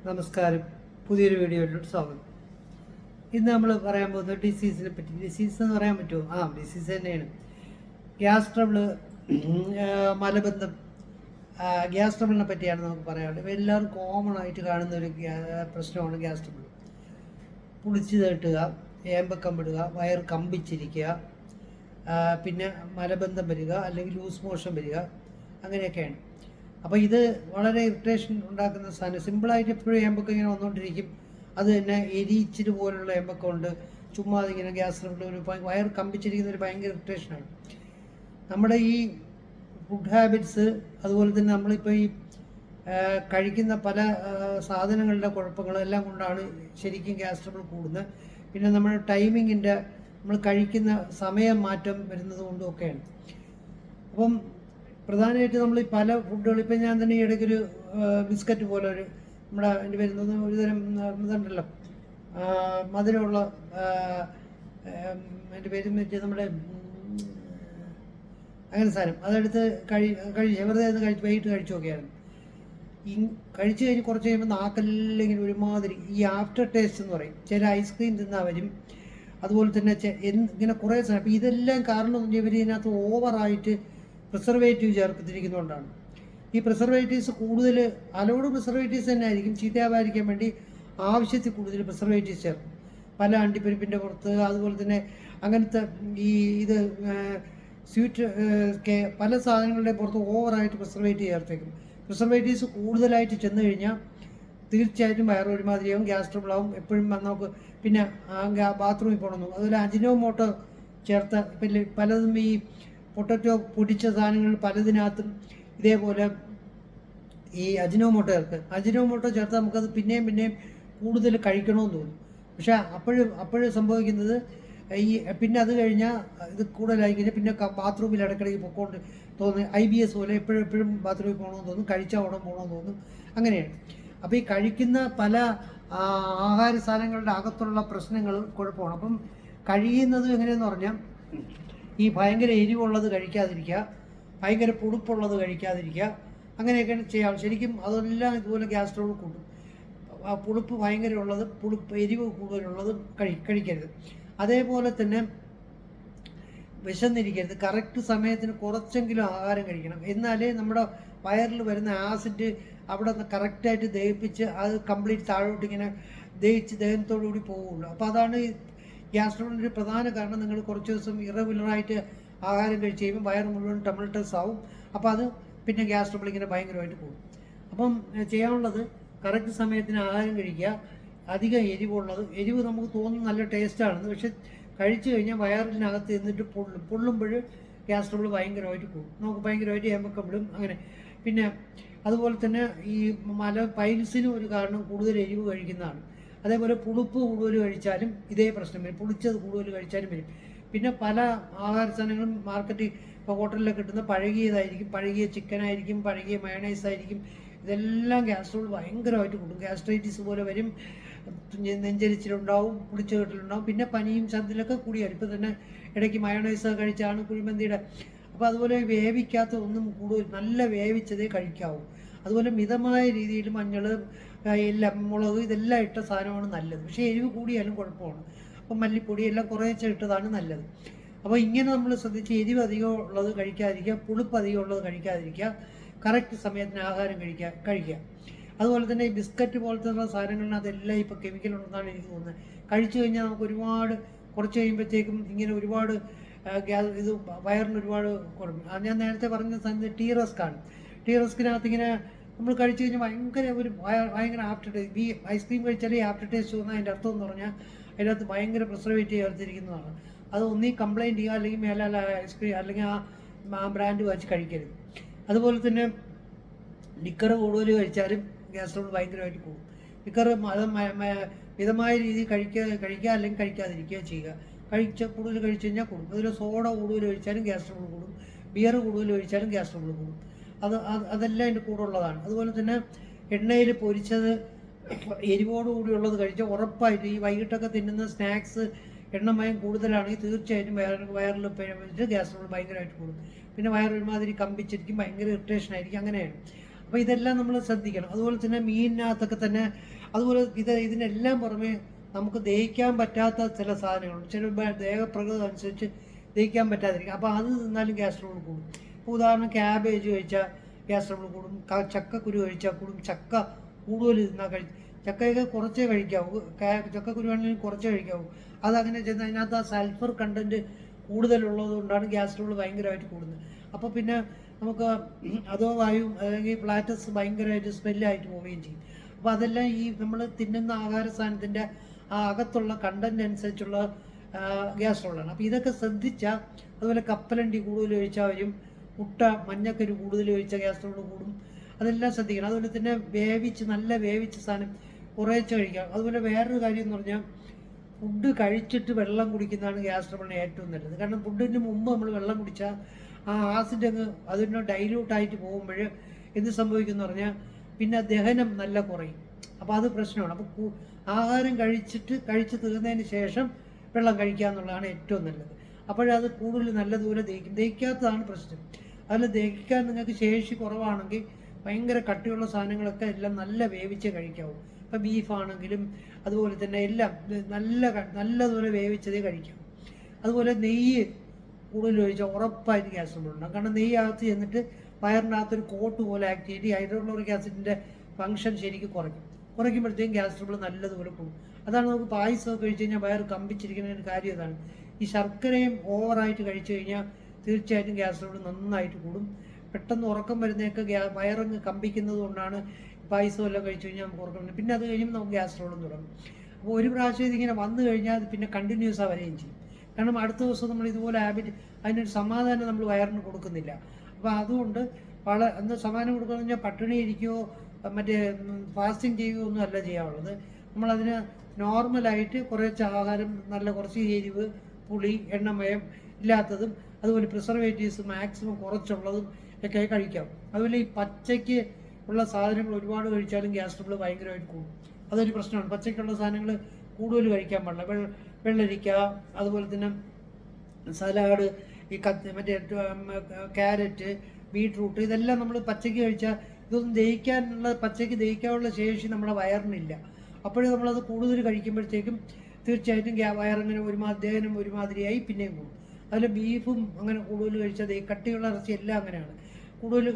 നമസ്കാരം. പുതിയൊരു വീഡിയോയിലോട്ട് സ്വാഗതം. ഇന്ന് നമ്മൾ പറയാൻ പോകുന്നത് ഡിസീസിനെ പറ്റി. ഡിസീസ് എന്ന് പറയാൻ പറ്റുമോ? ഡിസീസ് തന്നെയാണ്. ഗ്യാസ് ട്രബിള്, മലബന്ധം. ഗ്യാസ് ട്രബിളിനെ പറ്റിയാണ് നമുക്ക് പറയാനുള്ളത്. എല്ലാവരും കോമൺ ആയിട്ട് കാണുന്ന ഒരു പ്രശ്നമാണ് ഗ്യാസ് ട്രബിൾ. പുളിച്ച് തട്ടുക, ഏമ്പക്കം വിടുക, വയർ കമ്പിച്ചിരിക്കുക, പിന്നെ മലബന്ധം വരിക, അല്ലെങ്കിൽ ലൂസ് മോഷൻ വരിക, അങ്ങനെയൊക്കെയാണ്. അപ്പോൾ ഇത് വളരെ ഇറിറ്റേഷൻ ഉണ്ടാക്കുന്ന സാധനം. സിമ്പിളായിട്ട് എപ്പോഴും ഏമ്പക്കം ഇങ്ങനെ വന്നുകൊണ്ടിരിക്കും. അത് തന്നെ എരിച്ചിട്ട് പോലുള്ള ഏമ്പക്കം ഉണ്ട്. ചുമ്മാ ഇങ്ങനെ ഗ്യാസ് ട്രബിൾ, ഒരു വയർ കമ്പിച്ചിരിക്കുന്ന ഒരു ഭയങ്കര ഇറിറ്റേഷനാണ്. നമ്മുടെ ഈ ഫുഡ് ഹാബിറ്റ്സ്, അതുപോലെ തന്നെ നമ്മളിപ്പോൾ ഈ കഴിക്കുന്ന പല സാധനങ്ങളുടെ കുഴപ്പങ്ങളെല്ലാം കൊണ്ടാണ് ശരിക്കും ഗ്യാസ് ട്രബിൾ കൂടുന്നത്. പിന്നെ നമ്മുടെ ടൈമിങ്ങിൻ്റെ, നമ്മൾ കഴിക്കുന്ന സമയം മാറ്റം വരുന്നത് കൊണ്ടും ഒക്കെയാണ്. അപ്പം പ്രധാനമായിട്ട് നമ്മൾ ഈ പല ഫുഡുകൾ, ഇപ്പം ഞാൻ തന്നെ ഈ ഇടയ്ക്കൊരു ബിസ്ക്കറ്റ് പോലെ നമ്മുടെ അതിൻ്റെ വരുന്നത് ഒരു തരം ഇതുണ്ടല്ലോ, മധുരമുള്ള, എൻ്റെ പേര് നമ്മുടെ അങ്ങനെ സാധനം, അതെടുത്ത് വെറുതെ വൈകിട്ട് കഴിച്ചു നോക്കിയായിരുന്നു. കഴിച്ചു കഴിഞ്ഞ് കുറച്ച് കഴിയുമ്പോൾ നാക്കെല്ലാം ഒരുമാതിരി ഈ ആഫ്റ്റർ ടേസ്റ്റ് എന്ന് പറയും. ചില ഐസ്ക്രീം തിന്നാൽ വരും. അതുപോലെ തന്നെ ഇങ്ങനെ കുറേ സാധനം. അപ്പോൾ ഇതെല്ലാം കാരണം ഇവർ ഇതിനകത്ത് ഓവറായിട്ട് പ്രിസർവേറ്റീവ് ചേർത്തിരിക്കുന്നതുകൊണ്ടാണ്. ഈ പ്രിസർവേറ്റീവ്സ് കൂടുതൽ അലോഡ് പ്രിസർവേറ്റീവ്സ് തന്നെ ആയിരിക്കും, ചീത്തയാവാതിരിക്കാൻ വേണ്ടി ആവശ്യത്തിൽ കൂടുതൽ പ്രിസർവേറ്റീവ്സ് ചേർക്കും. പല അണ്ടിപ്പരിപ്പിൻ്റെ പുറത്ത്, അതുപോലെ തന്നെ അങ്ങനത്തെ ഇത് സ്വീറ്റ് പല സാധനങ്ങളുടെ പുറത്ത് ഓവറായിട്ട് പ്രിസർവേറ്റീവ് ചേർത്തേക്കും. പ്രിസർവേറ്റീവ്സ് കൂടുതലായിട്ട് ചെന്ന് കഴിഞ്ഞാൽ തീർച്ചയായിട്ടും വയറൊരുമാതിരിയാവും, ഗ്യാസ് ട്രബിളാവും. എപ്പോഴും നമുക്ക് പിന്നെ ബാത്റൂമിൽ പോകണമെന്നും, അതുപോലെ അജിനോമോട്ടോ ചേർത്ത പലതും ഈ പൊട്ടറ്റോ പൊടിച്ച സാധനങ്ങൾ പലതിനകത്തും ഇതേപോലെ ഈ അജിനോമോട്ടോ ചേർത്ത് നമുക്കത് പിന്നെയും കൂടുതൽ കഴിക്കണമെന്ന് തോന്നും. പക്ഷേ അപ്പോഴും സംഭവിക്കുന്നത് പിന്നെ അത് കഴിഞ്ഞാൽ ഇത് കൂടുതലായി കഴിഞ്ഞാൽ പിന്നെ ബാത്റൂമിൽ ഇടയ്ക്കിടയ്ക്ക് പൊക്കോണ്ട് തോന്നുന്നു. IBS പോലെ എപ്പോഴും ബാത്റൂമിൽ പോകണമെന്ന് തോന്നും, കഴിച്ചാൽ ഉടൻ പോകണമെന്ന് തോന്നും. അങ്ങനെയാണ്. അപ്പോൾ ഈ കഴിക്കുന്ന പല ആഹാര സാധനങ്ങളുടെ അകത്തുള്ള പ്രശ്നങ്ങൾ കുഴപ്പമാണ്. അപ്പം കഴിയുന്നത് എങ്ങനെയെന്ന് പറഞ്ഞാൽ ഈ ഭയങ്കര എരിവുള്ളത് കഴിക്കാതിരിക്കുക, ഭയങ്കര പുളിപ്പുള്ളത് കഴിക്കാതിരിക്കുക, അങ്ങനെയൊക്കെയാണ് ചെയ്യാം. ശരിക്കും അതെല്ലാം ഇതുപോലെ ഗ്യാസ് ട്രബിൾ കൂട്ടും. പുളിപ്പ് ഭയങ്കര ഉള്ളത്, എരിവ് കൂടുതലുള്ളത് കഴിക്കരുത്. അതേപോലെ തന്നെ വിശന്നിരിക്കരുത്. കറക്റ്റ് സമയത്തിന് കുറച്ചെങ്കിലും ആഹാരം കഴിക്കണം. എന്നാലേ നമ്മുടെ വയറിൽ വരുന്ന ആസിഡ് അവിടെ നിന്ന് കറക്റ്റായിട്ട് ദഹിപ്പിച്ച് അത് കംപ്ലീറ്റ് താഴോട്ട് ഇങ്ങനെ ദഹിച്ച് ദഹനത്തോടു കൂടി പോവുള്ളൂ. അപ്പോൾ അതാണ് ഗ്യാസ് ട്രബിളിൻ്റെ ഒരു പ്രധാന കാരണം. നിങ്ങൾ കുറച്ച് ദിവസം ഇറഗുലറായിട്ട് ആഹാരം കഴിച്ച് കഴിയുമ്പോൾ വയറ് മുഴുവൻ ടമൾട്ടസ് ആവും. അപ്പോൾ അത് പിന്നെ ഗ്യാസ് ട്രബിൾ ഇങ്ങനെ ഭയങ്കരമായിട്ട് പോകും. അപ്പം ചെയ്യാനുള്ളത് കറക്റ്റ് സമയത്തിന് ആഹാരം കഴിക്കുക. അധികം എരിവ് നമുക്ക് തോന്നുന്നു നല്ല ടേസ്റ്റാണെന്ന്, പക്ഷെ കഴിച്ചു കഴിഞ്ഞാൽ വയറിനകത്ത് എന്നിട്ട് പൊള്ളുമ്പോൾ ഗ്യാസ് ട്രബിൾ ഭയങ്കരമായിട്ട് പോകും. നമുക്ക് ഭയങ്കരമായിട്ട് ഏമ്പക്കം വിടും. അങ്ങനെ പിന്നെ അതുപോലെ തന്നെ ഈ പൈൽസിനും ഒരു കാരണം കൂടുതൽ എരിവ് കഴിക്കുന്നതാണ്. അതേപോലെ പുളിപ്പ് കൂടുതൽ കഴിച്ചാലും ഇതേ പ്രശ്നം വരും. പുളിച്ചത് കൂടുതൽ കഴിച്ചാലും വരും. പിന്നെ പല ആഹാര സാധനങ്ങളും മാർക്കറ്റിൽ ഇപ്പോൾ ഹോട്ടലിലൊക്കെ കിട്ടുന്ന പഴകിയതായിരിക്കും, പഴകിയ ചിക്കനായിരിക്കും, പഴകിയ മയണൈസായിരിക്കും. ഇതെല്ലാം ഗ്യാസ് ട്രബിൾ ഭയങ്കരമായിട്ട് കൂടും. ഗ്യാസ്ട്രൈറ്റിസ് പോലെ വരും, നെഞ്ചരിച്ചിലുണ്ടാവും, പുളിച്ച കെട്ടിലുണ്ടാവും, പിന്നെ പനിയും ഛർദിലൊക്കെ കൂടിയാണ്. ഇപ്പോൾ തന്നെ ഇടയ്ക്ക് മയണൈസ് കഴിച്ചാണ് കുഴിമന്തിയുടെ. അപ്പോൾ അതുപോലെ വേവിക്കാത്ത ഒന്നും കൂടുതൽ നല്ല വേവിച്ചതേ കഴിക്കാവൂ. അതുപോലെ മിതമായ രീതിയിൽ മഞ്ഞൾ, എല്ലാം മുളക് ഇതെല്ലാം ഇട്ട സാധനമാണ് നല്ലത്. പക്ഷേ എരിവ് കൂടിയാലും കുഴപ്പമാണ്. അപ്പം മല്ലിപ്പൊടി എല്ലാം കുറേശ്ശെ ഇട്ടതാണ് നല്ലത്. അപ്പോൾ ഇങ്ങനെ നമ്മൾ ശ്രദ്ധിച്ച് എരിവ് അധികം ഉള്ളത് കഴിക്കാതിരിക്കുക, പുളിപ്പ് അധികം ഉള്ളത് കഴിക്കാതിരിക്കുക, കറക്റ്റ് സമയത്തിന് ആഹാരം കഴിക്കുക. അതുപോലെ തന്നെ ഈ ബിസ്ക്കറ്റ് പോലത്തെ സാധനങ്ങളിനകത്തെല്ലാം ഇപ്പോൾ കെമിക്കൽ ഉണ്ടെന്നാണ് എനിക്ക് തോന്നുന്നത്. കഴിച്ചു കഴിഞ്ഞാൽ നമുക്ക് കുറച്ച് കഴിയുമ്പോഴത്തേക്കും ഇങ്ങനെ ഒരുപാട് ഇത് വയറിന് ഒരുപാട് കുറവ്. ഞാൻ നേരത്തെ പറഞ്ഞ സാധനം ടീ റസ്ക്കാണ്. ടീ റസ്കിനകത്ത് ഇങ്ങനെ നമ്മൾ കഴിച്ചു കഴിഞ്ഞാൽ ഭയങ്കര ആഫ്റ്റർ ടേസ്റ്റ്. ഈ ഐസ്ക്രീം കഴിച്ചാൽ ഈ ആഫ്റ്റർ ടേസ്റ്റ് തോന്നുന്നത് അതിൻ്റെ അർത്ഥം എന്ന് പറഞ്ഞാൽ അതിനകത്ത് ഭയങ്കര പ്രിസർവേറ്റീവ് ചേർത്തിരിക്കുന്നതാണ്. അത് ഒന്നീ കംപ്ലൈൻറ്റ് ചെയ്യുക, അല്ലെങ്കിൽ മേലാൽ ഐസ്ക്രീം അല്ലെങ്കിൽ ആ ബ്രാൻഡ് വാങ്ങിച്ച് കഴിക്കരുത്. അതുപോലെ തന്നെ ലിക്കർ കൂടുതൽ കഴിച്ചാലും ഗ്യാസ് ട്രബിൾ ഭയങ്കരമായിട്ട് കൂടും. ലിക്കർ മിതമായ രീതിയിൽ കഴിക്കുക അല്ലെങ്കിൽ കഴിക്കാതിരിക്കുക ചെയ്യുക. കൂടുതൽ കഴിച്ചു കഴിഞ്ഞാൽ കൂടും. അതിൽ സോഡ കൂടുതൽ കഴിച്ചാലും ഗ്യാസ് ട്രബിൾ കൂടും. ബിയർ കൂടുതൽ കഴിച്ചാലും ഗ്യാസ് ട്രബിൾ കൂടും. അതെല്ലാം അതിൻ്റെ കൂടെ ഉള്ളതാണ്. അതുപോലെ തന്നെ എണ്ണയിൽ പൊരിച്ചത്, എരിവോടുകൂടിയുള്ളത് കഴിച്ചാൽ ഉറപ്പായിട്ട് ഈ വൈകിട്ടൊക്കെ തിന്നുന്ന സ്നാക്സ് എണ്ണമയം കൂടുതലാണെങ്കിൽ തീർച്ചയായിട്ടും വയറിൽ വെച്ചിട്ട് ഗ്യാസ് ട്രബിൾ ഭയങ്കരമായിട്ട് കൂടും. പിന്നെ വയറൊരുമാതിരി കമ്പിച്ചിരിക്കും, ഭയങ്കര ഇറിറ്റേഷൻ ആയിരിക്കും. അങ്ങനെയാണ്. അപ്പോൾ ഇതെല്ലാം നമ്മൾ ശ്രദ്ധിക്കണം. അതുപോലെ തന്നെ മീനിനകത്തൊക്കെ തന്നെ അതുപോലെ ഇതിനെല്ലാം പുറമെ നമുക്ക് ദഹിക്കാൻ പറ്റാത്ത ചില സാധനങ്ങളുണ്ട്. ചില ദേഹപ്രകൃതം അനുസരിച്ച് ദഹിക്കാൻ പറ്റാതിരിക്കും. അപ്പോൾ അത് തിന്നാലും ഗ്യാസ് ട്രബിൾ കൂടും. ഇപ്പോൾ ഉദാഹരണം ക്യാബേജ് കഴിച്ചാൽ ഗ്യാസ് ട്രബിൾ കൂടും. ചക്കക്കുരു കഴിച്ചാൽ കൂടും. ചക്ക കൂടുതൽ തിന്നാൽ ചക്കയൊക്കെ കുറച്ചേ കഴിക്കാവൂ. ചക്കക്കുരു ആണെങ്കിലും കുറച്ചേ കഴിക്കാവൂ. അതങ്ങനെ ചെന്ന് അതിനകത്ത് ആ സൾഫർ കണ്ടൻറ്റ് കൂടുതലുള്ളത് കൊണ്ടാണ് ഗ്യാസ് ട്രബിൾ ഭയങ്കരമായിട്ട് കൂടുന്നത്. അപ്പോൾ പിന്നെ നമുക്ക് അതോ വായു അല്ലെങ്കിൽ ഫ്ലാറ്റസ് ഭയങ്കരമായിട്ട് സ്മെല്ലായിട്ട് പോവുകയും ചെയ്യും. അപ്പോൾ അതെല്ലാം ഈ നമ്മൾ തിന്നുന്ന ആഹാര സാധനത്തിൻ്റെ ആ അകത്തുള്ള കണ്ടന്റ് അനുസരിച്ചുള്ള ഗ്യാസ് ട്രബിളാണ്. അപ്പോൾ ഇതൊക്കെ ശ്രദ്ധിച്ചാൽ, അതുപോലെ കപ്പലണ്ടി കൂടുതൽ കഴിച്ചാൽ വരും. മുട്ട മഞ്ഞക്കരു കൂടുതൽ കഴിച്ചാൽ ഗ്യാസ് ട്രബിൾ കൂടും. അതെല്ലാം ശ്രദ്ധിക്കണം. അതുപോലെ തന്നെ നല്ല വേവിച്ച സാധനം കുറേശ്ശെ കഴിക്കാം. അതുപോലെ വേറൊരു കാര്യം എന്ന് പറഞ്ഞാൽ ഫുഡ് കഴിച്ചിട്ട് വെള്ളം കുടിക്കുന്നതാണ് ഗ്യാസ് ട്രബിളിന് ഏറ്റവും നല്ലത്. കാരണം ഫുഡിന് മുമ്പ് നമ്മൾ വെള്ളം കുടിച്ചാൽ ആ ആസിഡ് അങ്ങ് അതിന് ഡൈല്യൂട്ടായിട്ട് പോകുമ്പോൾ എന്ത് സംഭവിക്കുമെന്ന് പറഞ്ഞാൽ പിന്നെ ദഹനം നല്ല കുറയും. അപ്പോൾ അത് പ്രശ്നമാണ്. അപ്പോൾ ആഹാരം കഴിച്ച് തീർന്നതിന് ശേഷം വെള്ളം കഴിക്കുക എന്നുള്ളതാണ് ഏറ്റവും നല്ലത്. അപ്പോഴത് കൂടുതൽ നല്ലതുപോലെ ദഹിക്കാത്തതാണ് പ്രശ്നം. അതിൽ ദഹിക്കാൻ നിങ്ങൾക്ക് ശേഷി കുറവാണെങ്കിൽ ഭയങ്കര കട്ടിയുള്ള സാധനങ്ങളൊക്കെ എല്ലാം നല്ല വേവിച്ചേ കഴിക്കാവൂ. ഇപ്പോൾ ബീഫാണെങ്കിലും അതുപോലെ തന്നെ എല്ലാം നല്ലതുപോലെ വേവിച്ചതേ കഴിക്കാം. അതുപോലെ നെയ്യ് കൂടുതൽ ഒഴിച്ചാൽ ഉറപ്പായിട്ട് ഗ്യാസ് ട്രബിൾ ഉണ്ടാകും. കാരണം നെയ്യകത്ത് ചെന്നിട്ട് വയറിനകത്തൊരു കോട്ട് പോലെ ആക്ട് ചെയ്ത് ഹൈഡ്രോക്ലോറിക് ആസിഡിൻ്റെ ഫംഗ്ഷൻ ശരിക്കും കുറയ്ക്കുമ്പോഴത്തേക്കും ഗ്യാസ് ട്രബിൾ നല്ലതുപോലെ കൂടും. അതാണ് നമുക്ക് പായസമൊക്കെ കഴിച്ച് കഴിഞ്ഞാൽ വയറ് കമ്പിച്ചിരിക്കുന്നതിന് കാര്യം അതാണ്. ഈ ശർക്കരയും ഓവറായിട്ട് കഴിച്ചു കഴിഞ്ഞാൽ തീർച്ചയായിട്ടും ഗ്യാസ് ട്രബിൾ നന്നായിട്ട് കൂടും. പെട്ടെന്ന് ഉറക്കം വരുന്നതൊക്കെ വയറങ്ങ് കമ്പിക്കുന്നത് കൊണ്ടാണ് പായസം എല്ലാം കഴിച്ചു കഴിഞ്ഞാൽ നമുക്ക് ഉറക്കം വരുന്നത്. പിന്നെ അത് കഴിയുമ്പോൾ നമുക്ക് ഗ്യാസ് ട്രബിളും തുടങ്ങും. അപ്പോൾ ഒരു പ്രാവശ്യം ഇതിങ്ങനെ വന്നു കഴിഞ്ഞാൽ അത് പിന്നെ കണ്ടിന്യൂസ് വരികയും ചെയ്യും. കാരണം അടുത്ത ദിവസം നമ്മൾ ഇതുപോലെ അതിനൊരു സമാധാനം നമ്മൾ വയറിന് കൊടുക്കുന്നില്ല. അപ്പോൾ അതുകൊണ്ട് അന്ന് സമാധാനം കൊടുക്കുകയെന്ന് പറഞ്ഞാൽ പട്ടിണി ഇരിക്കുകയോ മറ്റേ ഫാസ്റ്റിംഗ് ചെയ്യുകയോ ഒന്നും അല്ല ചെയ്യാനുള്ളത്. നമ്മളതിന് നോർമലായിട്ട് കുറച്ച് ആഹാരം, നല്ല കുറച്ച് എരിവ്, പുളി, എണ്ണമയം ഇല്ലാത്തതും അതുപോലെ പ്രിസർവേറ്റീവ്സ് മാക്സിമം കുറച്ചുള്ളതും ഒക്കെ കഴിക്കാം. അതുപോലെ ഈ പച്ചയ്ക്ക് ഉള്ള സാധനങ്ങൾ ഒരുപാട് കഴിച്ചാലും ഗ്യാസ് ട്രബിൾ ഭയങ്കരമായിട്ട് കൂടും. അതൊരു പ്രശ്നമാണ്. പച്ചയ്ക്കുള്ള സാധനങ്ങൾ കൂടുതൽ കഴിക്കാൻ പാടില്ല. വെള്ളരിക്ക, അതുപോലെ തന്നെ സലാഡ്, ഈ മറ്റേ ക്യാരറ്റ്, ബീട്രൂട്ട്, ഇതെല്ലാം നമ്മൾ പച്ചയ്ക്ക് കഴിച്ചാൽ ഇതൊന്നും പച്ചയ്ക്ക് ദഹിക്കാനുള്ള ശേഷി നമ്മുടെ വയറിനില്ല. അപ്പോഴേ നമ്മളത് കൂടുതൽ കഴിക്കുമ്പോഴത്തേക്കും തീർച്ചയായിട്ടും വയറിങ്ങനെ ദഹനം ഒരുമാതിരിയായി പിന്നെയും കൂടും. അതിൽ ബീഫും അങ്ങനെ കൂടുതൽ കഴിച്ചാൽ കട്ടിയുള്ള ഇറച്ചി എല്ലാം അങ്ങനെയാണ്. കൂടുതൽ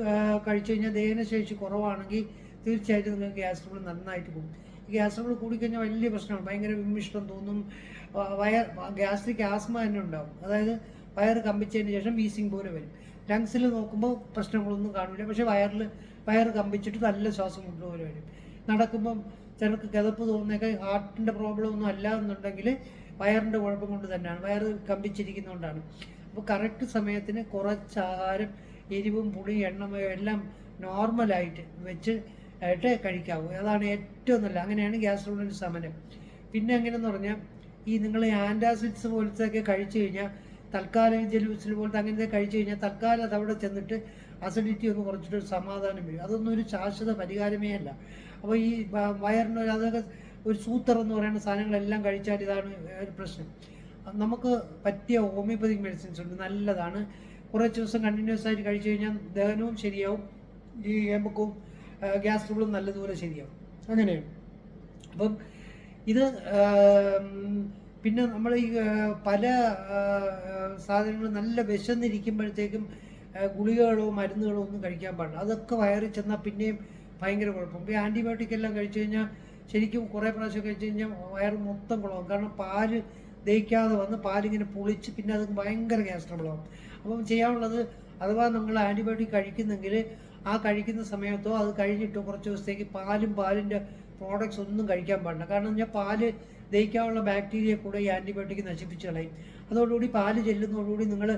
കഴിച്ചു കഴിഞ്ഞാൽ ദഹനശേഷി കുറവാണെങ്കിൽ തീർച്ചയായിട്ടും നിങ്ങൾക്ക് ഗ്യാസ് ട്രബിൾ നന്നായിട്ട് കൂടും. ഈ ഗ്യാസ് ട്രബിൾ കൂടിക്കഴിഞ്ഞാൽ വലിയ പ്രശ്നമാണ്. ഭയങ്കര വിമ്മിഷ്ടം തോന്നും. ഗ്യാസ്ട്രിക് ആസ്മ തന്നെ ഉണ്ടാകും. അതായത് വയറ് കമ്പിച്ചതിന് ശേഷം വീസിങ് പോലെ വരും. ലങ്സിൽ നോക്കുമ്പോൾ പ്രശ്നങ്ങളൊന്നും കാണില്ല, പക്ഷേ വയറ് കമ്പിച്ചിട്ട് നല്ല ശ്വാസം മുട്ടൽ പോലെ വരും. നടക്കുമ്പം ചിലർക്ക് കിതപ്പ് തോന്നുന്നതൊക്കെ ഹാർട്ടിൻ്റെ പ്രോബ്ലം ഒന്നും അല്ല എന്നുണ്ടെങ്കിൽ വയറിൻ്റെ കുഴപ്പം കൊണ്ട് തന്നെയാണ്, വയറ് കമ്പിച്ചിരിക്കുന്നതുകൊണ്ടാണ്. അപ്പോൾ കറക്റ്റ് സമയത്തിന് കുറച്ച് ആഹാരം, എരിവും പുളിയും എണ്ണമയോ എല്ലാം നോർമലായിട്ട് ആയിട്ട് കഴിക്കാവൂ. അതാണ് ഏറ്റവും നല്ല. അങ്ങനെയാണ് ഗ്യാസ് ട്രബിളിൻ്റെ ശമനം. പിന്നെ എങ്ങനെയെന്ന് പറഞ്ഞാൽ നിങ്ങൾ ആൻറ്റാസിഡ്സ് പോലത്തെയൊക്കെ കഴിച്ചു കഴിഞ്ഞാൽ തൽക്കാലം ജലൂസിൽ പോലത്തെ അങ്ങനത്തെ കഴിച്ചു കഴിഞ്ഞാൽ തൽക്കാലം അതവിടെ ചെന്നിട്ട് അസിഡിറ്റി ഒന്ന് കുറച്ചിട്ട് ഒരു സമാധാനം വരും. അതൊന്നും ഒരു ശാശ്വത പരിഹാരമേ അല്ല. അപ്പോൾ ഈ വയറിന് അതൊക്കെ ഒരു സൂത്തർ എന്ന് പറയുന്ന സാധനങ്ങളെല്ലാം കഴിച്ചാൽ ഇതാണ് ഒരു പ്രശ്നം. നമുക്ക് പറ്റിയ ഹോമിയോപ്പതിക് മെഡിസിൻസ് ഉണ്ട്, നല്ലതാണ്. കുറച്ച് ദിവസം കണ്ടിന്യൂസ് ആയിട്ട് കഴിച്ചു കഴിഞ്ഞാൽ ദഹനവും ശരിയാവും, ഈ എമ്പക്കവും ഗ്യാസ് ട്രബിളും നല്ലതുപോലെ ശരിയാവും. അങ്ങനെയാണ്. അപ്പം ഇത് പിന്നെ നമ്മൾ ഈ പല സാധനങ്ങളും നല്ല വിശന്നിരിക്കുമ്പോഴത്തേക്കും ഗുളികകളോ മരുന്നുകളോ ഒന്നും കഴിക്കാൻ പാടില്ല. അതൊക്കെ വയറിൽ ചെന്നാൽ പിന്നെയും ഭയങ്കര കുഴപ്പം. ഇപ്പോൾ ആൻറ്റിബയോട്ടിക് എല്ലാം കഴിച്ചു കഴിഞ്ഞാൽ ശരിക്കും കുറേ പ്രാവശ്യം കഴിച്ചു കഴിഞ്ഞാൽ വയറ് മൊത്തം കുളമാകും. കാരണം പാല് ദഹിക്കാതെ വന്ന് പാലിങ്ങനെ പുളിച്ച് പിന്നെ അത് ഭയങ്കര ഗ്യാസ് ട്രബിളാകും. അപ്പം ചെയ്യാനുള്ളത്, അഥവാ നിങ്ങൾ ആൻറ്റിബയോട്ടിക് കഴിക്കുന്നെങ്കിൽ ആ കഴിക്കുന്ന സമയത്തോ അത് കഴിഞ്ഞിട്ടോ കുറച്ച് ദിവസത്തേക്ക് പാലിൻ്റെ പ്രോഡക്ട്സ് ഒന്നും കഴിക്കാൻ പാടില്ല. കാരണം പറഞ്ഞാൽ പാല് ദഹിക്കാനുള്ള ബാക്ടീരിയ കൂടെ ഈ ആൻറ്റിബയോട്ടിക് നശിപ്പിച്ച് കളയും. അതോടുകൂടി പാല് ചെല്ലുന്നതോടുകൂടി നിങ്ങൾ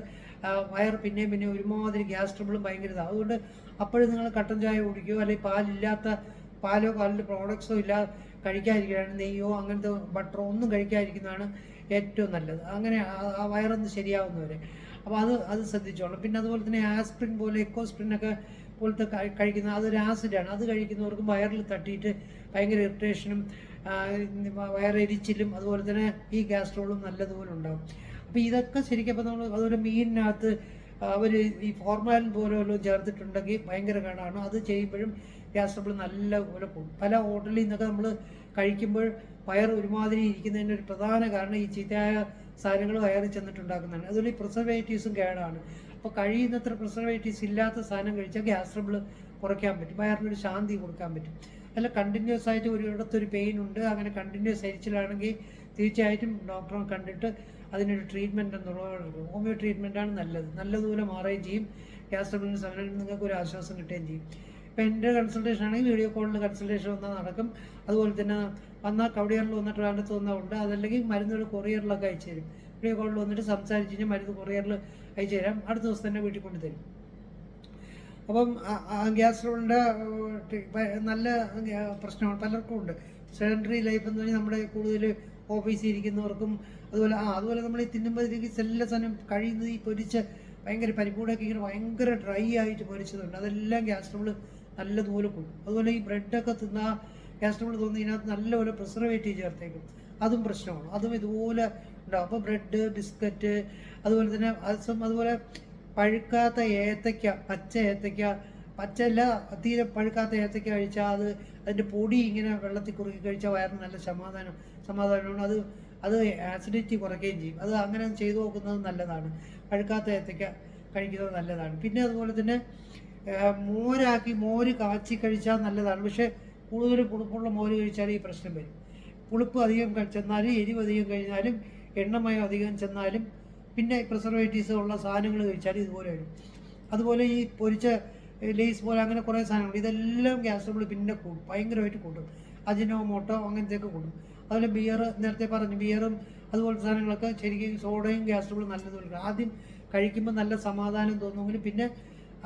വയറ് പിന്നെ ഒരുമാതിരി ഗ്യാസ് ട്രബിളും ഭയങ്കര ഇതാണ്. അതുകൊണ്ട് അപ്പോഴും നിങ്ങൾ കട്ടൻ ചായ കുടിക്കുകയോ അല്ലെങ്കിൽ പാലിൻ്റെ പ്രോഡക്ട്സോ കഴിക്കാതിരിക്കുകയാണ്. നെയ്യോ അങ്ങനത്തെ ബട്ടറോ ഒന്നും കഴിക്കാതിരിക്കുന്നതാണ് ഏറ്റവും നല്ലത്. അങ്ങനെ ആ വയറൊന്ന് ശരിയാവുന്നവരെ. അപ്പോൾ അത് ശ്രദ്ധിച്ചോളാം. പിന്നെ അതുപോലെ തന്നെ ആസ്പ്രിൻ പോലെ എക്കോസ്പ്രിനൊക്കെ പോലത്തെ കഴിക്കുന്ന അതൊരു ആസിഡാണ്. അത് കഴിക്കുന്നവർക്ക് വയറിൽ തട്ടിയിട്ട് ഭയങ്കര ഇറിറ്റേഷനും വയറെരിച്ചിലും അതുപോലെ തന്നെ ഈ ഗ്യാസ് ട്രബിളും നല്ലതുപോലെ ഉണ്ടാകും. അപ്പോൾ ഇതൊക്കെ ശരിക്കും അപ്പോൾ നമ്മൾ അതുപോലെ മീനിനകത്ത് അവർ ഈ ഫോർമാലിൻ പോലെ വല്ലതും ചേർത്തിട്ടുണ്ടെങ്കിൽ ഭയങ്കര കേടാണ്. അത് ചെയ്യുമ്പോഴും ഗ്യാസ് ട്രബിൾ നല്ല പോലെ കൂടും. പല ഹോട്ടലിൽ നിന്നൊക്കെ നമ്മൾ കഴിക്കുമ്പോൾ വയർ ഒരുമാതിരി ഇരിക്കുന്നതിൻ്റെ ഒരു പ്രധാന കാരണം ഈ ചീത്തയായ സാധനങ്ങൾ വയറിൽ ചെന്നിട്ടുണ്ടാക്കുന്നതാണ്. അതുപോലെ ഈ പ്രിസർവേറ്റീവ്സും കേടാണ്. അപ്പോൾ കഴിയുന്നത്ര പ്രിസർവേറ്റീവ്സ് ഇല്ലാത്ത സാധനം കഴിച്ചാൽ ഗ്യാസ് ട്രബിൾ കുറയ്ക്കാൻ പറ്റും, വയറിനൊരു ശാന്തി കൊടുക്കാൻ പറ്റും. അല്ല കണ്ടിന്യൂസ് ആയിട്ട് ഒരിടത്തൊരു പെയിൻ ഉണ്ട്, അങ്ങനെ കണ്ടിന്യൂസ് എരിച്ചിലാണെങ്കിൽ തീർച്ചയായിട്ടും ഡോക്ടറെ കണ്ടിട്ട് അതിനൊരു ട്രീറ്റ്മെൻറ്റ് എന്നുള്ളത് ഹോമിയോ ട്രീറ്റ്മെൻറ്റാണ് നല്ലത്. നല്ലതുപോലെ മാറുകയും ചെയ്യും. ഗ്യാസ് ട്രബിളിന് സമയം നിങ്ങൾക്ക് ഒരു ആശ്വാസം കിട്ടുകയും ചെയ്യും. ഇപ്പം എൻ്റെ കൺസൾട്ടേഷൻ ആണെങ്കിൽ വീഡിയോ കോളിൽ കൺസൾട്ടേഷൻ വന്നാൽ നടക്കും. അതുപോലെ തന്നെ വന്നാൽ കവടിയറിൽ വന്നിട്ട് അടുത്ത് വന്നതുകൊണ്ട്, അതല്ലെങ്കിൽ മരുന്നുകൾ കൊറിയറിലൊക്കെ അയച്ചു തരും. വീഡിയോ കോളിൽ വന്നിട്ട് സംസാരിച്ച് കഴിഞ്ഞാൽ മരുന്ന് കൊറിയറിൽ അയച്ചു തരാം, അടുത്ത ദിവസം തന്നെ വീട്ടിൽ കൊണ്ട് തരും. അപ്പം ഗ്യാസ് ട്രബിളിൻ്റെ നല്ല പ്രശ്നമാണ് പലർക്കും ഉണ്ട്. സെഡൻറ്ററി ലൈഫ് എന്ന് പറഞ്ഞാൽ നമ്മുടെ കൂടുതൽ ഓഫീസിൽ ഇരിക്കുന്നവർക്കും അതുപോലെ നമ്മൾ ഈ തിന്നുമ്പോഴത്തേക്ക് എല്ലാ സാധനം കഴിയുന്നത് ഈ പൊരിച്ച് ഭയങ്കര പരിപ്പൂടൊക്കെ ഇങ്ങനെ ഭയങ്കര ഡ്രൈ ആയിട്ട് പൊരിച്ചതുണ്ട്, അതെല്ലാം ഗ്യാസ് ട്രബിൾ നല്ലതുപോലെ കൂടും. അതുപോലെ ഈ ബ്രെഡൊക്കെ തിന്നാൽ ഗ്യാസ് ട്രബിൾ തോന്നി ഇതിനകത്ത് നല്ലപോലെ പ്രിസർവേറ്റീവ് ചേർത്തേക്കും, അതും പ്രശ്നമാണ്. അതും ഇതുപോലെ ഉണ്ടാവും. അപ്പോൾ ബ്രെഡ്, ബിസ്ക്കറ്റ്, അതുപോലെ തന്നെ അതുപോലെ പഴുക്കാത്ത ഏത്തയ്ക്ക, പച്ച ഏത്തയ്ക്ക, പച്ചയല്ല തീരെ പഴുക്കാത്ത ഏത്തയ്ക്ക കഴിച്ചാൽ അതിൻ്റെ പൊടി ഇങ്ങനെ വെള്ളത്തിൽ കുറുക്കി കഴിച്ചാൽ വയറിന് നല്ല സമാധാനമാണ്. അത് ആസിഡിറ്റി കുറയ്ക്കുകയും ചെയ്യും. അത് അങ്ങനെ ചെയ്തു നോക്കുന്നത് നല്ലതാണ്. പഴുക്കാത്ത ഏത്തയ്ക്ക കഴിക്കുന്നത് നല്ലതാണ്. പിന്നെ അതുപോലെ തന്നെ മോര് കാച്ചി കഴിച്ചാൽ നല്ലതാണ്. പക്ഷേ കൂടുതൽ പുളിപ്പുള്ള മോര് കഴിച്ചാൽ ഈ പ്രശ്നം വരും. പുളിപ്പ് അധികം ചെന്നാലും എരിവ് അധികം കഴിഞ്ഞാലും എണ്ണമയം അധികം ചെന്നാലും പിന്നെ പ്രിസർവേറ്റീവ്സ് ഉള്ള സാധനങ്ങൾ കഴിച്ചാലും ഇതുപോലെ വരും. അതുപോലെ ഈ പൊരിച്ച ലേസ് പോലെ അങ്ങനെ കുറേ സാധനങ്ങൾ, ഇതെല്ലാം ഗ്യാസ് ട്രബിൾ പിന്നെ കൂടും, ഭയങ്കരമായിട്ട് കൂട്ടും. അജിനോമോട്ടോ അങ്ങനത്തെയൊക്കെ കൂടും. അതുപോലെ ബിയർ, നേരത്തെ പറഞ്ഞു ബിയറും അതുപോലത്തെ സാധനങ്ങളൊക്കെ ശരിക്കും സോഡയും ഗ്യാസ് ട്രബിൾ നല്ലതുപോലെ ആദ്യം കഴിക്കുമ്പോൾ നല്ല സമാധാനം തോന്നുമെങ്കിലും പിന്നെ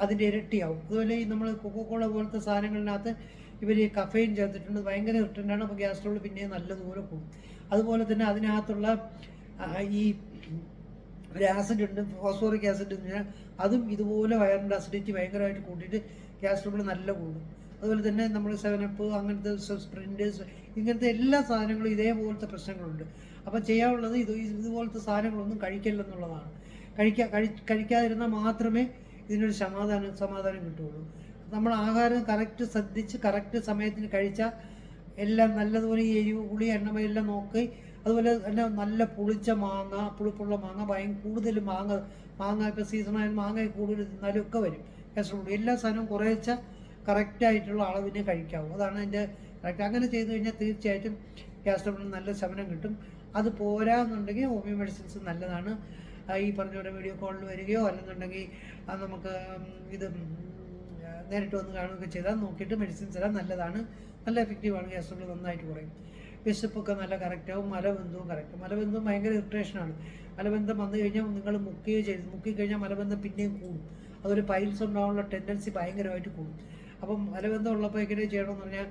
അതിൻ്റെ ഇരട്ടിയാവും. അതുപോലെ ഈ നമ്മൾ കൊക്കോക്കോള പോലത്തെ സാധനങ്ങളിനകത്ത് ഇവർ ഈ കഫെയിൻ ചേർത്തിട്ടുണ്ട്, ഭയങ്കര ഇറിറ്റൻ്റാണ്. അപ്പോൾ ഗ്യാസ് ട്രബിൾ പിന്നെ നല്ലതുപോലെ കൂടും. അതുപോലെ തന്നെ അതിനകത്തുള്ള ഈ ഒരു ആസിഡ് ഉണ്ട്, ഫോസ്ഫോറിക് ആസിഡ് എന്ന് പറഞ്ഞാൽ അതും ഇതുപോലെ വയറിൻ്റെ അസിഡിറ്റി ഭയങ്കരമായിട്ട് കൂട്ടിയിട്ട് ഗ്യാസ് ട്രബിൾ നല്ല കൂടും. അതുപോലെ തന്നെ നമ്മൾ 7up അങ്ങനത്തെ സ്പ്രിൻറ്റ് ഇങ്ങനത്തെ എല്ലാ സാധനങ്ങളും ഇതേപോലത്തെ പ്രശ്നങ്ങളുണ്ട്. അപ്പോൾ ചെയ്യാനുള്ളത് ഇതുപോലത്തെ സാധനങ്ങളൊന്നും കഴിക്കില്ലെന്നുള്ളതാണ്. കഴിക്കാതിരുന്നാൽ മാത്രമേ ഇതിനൊരു സമാധാനം കിട്ടുകയുള്ളൂ. നമ്മൾ ആഹാരം കറക്റ്റ് ശ്രദ്ധിച്ച് കറക്റ്റ് സമയത്തിന് കഴിച്ചാൽ എല്ലാം നല്ലതുപോലെ ഈ എരിവ്, പുളി, എണ്ണമയെല്ലാം നോക്കി, അതുപോലെ തന്നെ നല്ല പുളിപ്പുള്ള മാങ്ങ കൂടുതൽ മാങ്ങ ഇപ്പോൾ സീസണായാലും മാങ്ങ കൂടുതൽ തിന്നാലും ഒക്കെ വരും ഗ്യാസ് ട്രബിൾ. എല്ലാ സാധനവും കുറേച്ച കറക്റ്റായിട്ടുള്ള അളവിനെ കഴിക്കാവൂ, അതാണ് അതിൻ്റെ കറക്റ്റ്. അങ്ങനെ ചെയ്തു കഴിഞ്ഞാൽ തീർച്ചയായിട്ടും ഗ്യാസ് ട്രബിളിന് നല്ല ശമനം കിട്ടും. അത് പോരാന്നുണ്ടെങ്കിൽ ഹോമിയോ മെഡിസിൻസ് നല്ലതാണ്. ഈ പറഞ്ഞ പോലെ വീഡിയോ കോളിൽ വരികയോ അല്ലെന്നുണ്ടെങ്കിൽ നമുക്ക് ഇത് നേരിട്ട് വന്ന് കാണുകയൊക്കെ ചെയ്താൽ നോക്കിയിട്ട് മെഡിസിൻസ് എല്ലാം നല്ലതാണ്, നല്ല എഫക്റ്റീവാണ്. ഗ്യാസ് ട്രബിൾ നന്നായിട്ട് കുറയും. വിശപ്പൊക്കെ നല്ല കറക്റ്റാവും. മലബന്ധവും കറക്റ്റ്. മലബന്ധം ഭയങ്കര ഇറിറ്റേഷനാണ്. മലബന്ധം വന്നു കഴിഞ്ഞാൽ നിങ്ങൾ മുക്കിക്കഴിഞ്ഞാൽ മലബന്ധം പിന്നെയും കൂടും. അതുപോലെ പൈൽസ് ഉണ്ടാകാനുള്ള ടെൻഡൻസി ഭയങ്കരമായിട്ട് കൂടും. അപ്പം മലബന്ധം ഉള്ളപ്പോൾ എങ്ങനെ ചെയ്യണമെന്ന് പറഞ്ഞാൽ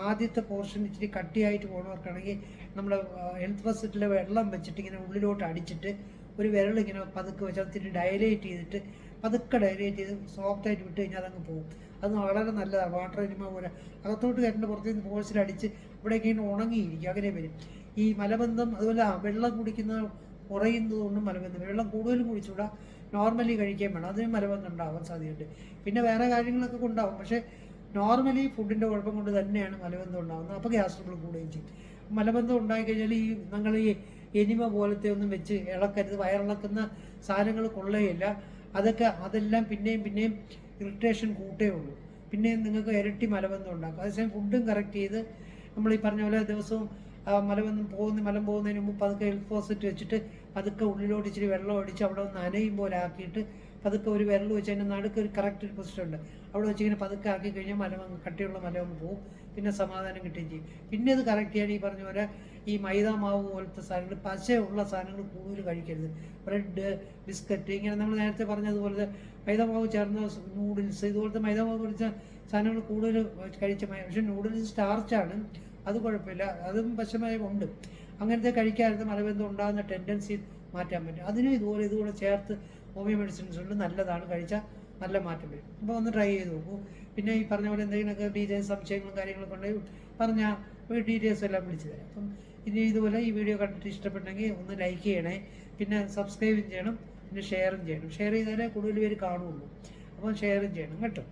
ആദ്യത്തെ പോർഷൻ ഇച്ചിരി കട്ടിയായിട്ട് പോകുന്നവർക്കാണെങ്കിൽ നമ്മുടെ ഹെൽത്ത് ഫെസിലിറ്റിയിലെ വെള്ളം വെച്ചിട്ട് ഇങ്ങനെ ഉള്ളിലോട്ട് അടിച്ചിട്ട് ഒരു വിരലിങ്ങനെ പതുക്കെ വെച്ച് അതിന് ഡയലേറ്റ് ചെയ്തിട്ട് പതുക്കെ ഡയലേറ്റ് ചെയ്ത് സോഫ്റ്റായിട്ട് വിട്ട് കഴിഞ്ഞാൽ അതങ്ങ് പോകും. അത് വളരെ നല്ലതാണ്. വാട്ടർ എനിമ പോലെ അകത്തോട്ട് കയറിൻ്റെ പുറത്തുനിന്ന് ഫോഴ്സിലടിച്ച് ഇവിടേക്ക് ഇങ്ങനെ ഉണങ്ങിയിരിക്കും, അങ്ങനെ വരും ഈ മലബന്ധം. അതുപോലെ വെള്ളം കുടിക്കുന്ന കുറയുന്നതുകൊണ്ടും മലബന്ധം. വെള്ളം കൂടുതലും കുടിച്ചുകൂടാ, നോർമലി കഴിക്കാൻ വേണം, അതിന് മലബന്ധം ഉണ്ടാവാൻ സാധ്യതയുണ്ട്. പിന്നെ വേറെ കാര്യങ്ങളൊക്കെ ഉണ്ടാവും, പക്ഷേ നോർമലി ഫുഡിൻ്റെ കുഴപ്പം കൊണ്ട് തന്നെയാണ് മലബന്ധം ഉണ്ടാകുന്നത്. അപ്പോൾ ഗ്യാസ് ട്രബിൾ കൂടുകയും ചെയ്യും. മലബന്ധം ഉണ്ടായിക്കഴിഞ്ഞാൽ നിങ്ങൾ ഈ എനിമ പോലത്തെ ഒന്നും വെച്ച് ഇളക്കരുത്. വയറിളക്കുന്ന സാധനങ്ങൾ കൊള്ളുകയില്ല. അതെല്ലാം പിന്നെയും ഇറിറ്റേഷൻ കൂട്ടേ ഉള്ളൂ. പിന്നെയും നിങ്ങൾക്ക് ഇരട്ടി മലബന്ധം ഉണ്ടാക്കും. അതേസമയം ഫുഡും കറക്റ്റ് ചെയ്ത് നമ്മൾ ഈ പറഞ്ഞ പോലെ ദിവസവും മലം പോകുന്നതിന് മുമ്പ് പതുക്കെ ഹെൽത്ത് ഫോസറ്റ് വെച്ചിട്ട് പതുക്കെ ഉള്ളിലോട്ട് ഇച്ചിരി വെള്ളം ഒഴിച്ച് അവിടെ ഒന്ന് നനയും പോലെ ആക്കിയിട്ട് പതുക്കെ ഒരു വിരൽ വെച്ച് അതിൻ്റെ നടുക്ക് ഒരു കറക്റ്റ് ഒരു പൊസിഷൻ ഉണ്ട്, അവിടെ വെച്ച് ഇങ്ങനെ പതുക്കെ ആക്കി കഴിഞ്ഞാൽ കട്ടിയുള്ള മലം പോകും, പിന്നെ സമാധാനം കിട്ടുകയും ചെയ്യും. പിന്നെ അത് കറക്റ്റ് ചെയ്യാൻ ഈ പറഞ്ഞ പോലെ ഈ മൈദ മാവ് പോലത്തെ സാധനങ്ങൾ, പശയുള്ള സാധനങ്ങൾ കൂടുതൽ കഴിക്കരുത്. ബ്രെഡ്, ബിസ്ക്കറ്റ്, ഇങ്ങനെ നമ്മൾ നേരത്തെ പറഞ്ഞതുപോലെ മൈദ മാവ് ചേർന്ന നൂഡിൽസ്, ഇതുപോലത്തെ മൈദ മാവ് പൊടിച്ച സാധനങ്ങൾ കൂടുതൽ കഴിച്ച. പക്ഷേ നൂഡിൽസ് സ്റ്റാർച്ചാണ്, അത് കുഴപ്പമില്ല, അതും പശമയം ഉണ്ട്. അങ്ങനത്തെ കഴിക്കാതെ മലബന്ധം ഉണ്ടാകുന്ന ടെൻഡൻസി മാറ്റാൻ പറ്റും. അതിനും ഇതുപോലെ ചേർത്ത് ഹോമിയോ മെഡിസിൻസ് ഉണ്ട്, നല്ലതാണ്, കഴിച്ചാൽ നല്ല മാറ്റം വരും. അപ്പോൾ ഒന്ന് ട്രൈ ചെയ്ത് നോക്കൂ. പിന്നെ ഈ പറഞ്ഞ പോലെ എന്തെങ്കിലുമൊക്കെ ഡീറ്റെയിൽസ് സംശയങ്ങളും കാര്യങ്ങളൊക്കെ ഉണ്ടെങ്കിൽ പറഞ്ഞാൽ ഡീറ്റെയിൽസ് എല്ലാം വിളിച്ചു തരാം. അപ്പം ഇതുപോലെ ഈ വീഡിയോ കണ്ടിട്ട് ഇഷ്ടപ്പെട്ടെങ്കിൽ ഒന്ന് ലൈക്ക് ചെയ്യണേ, പിന്നെ സബ്സ്ക്രൈബ് ചെയ്യണം. പിന്നെ ഷെയറും ചെയ്യണം. ഷെയർ ചെയ്താലേ കൂടുതൽ പേര് കാണുള്ളൂ. അപ്പോൾ ഷെയറും ചെയ്യണം കേട്ടോ.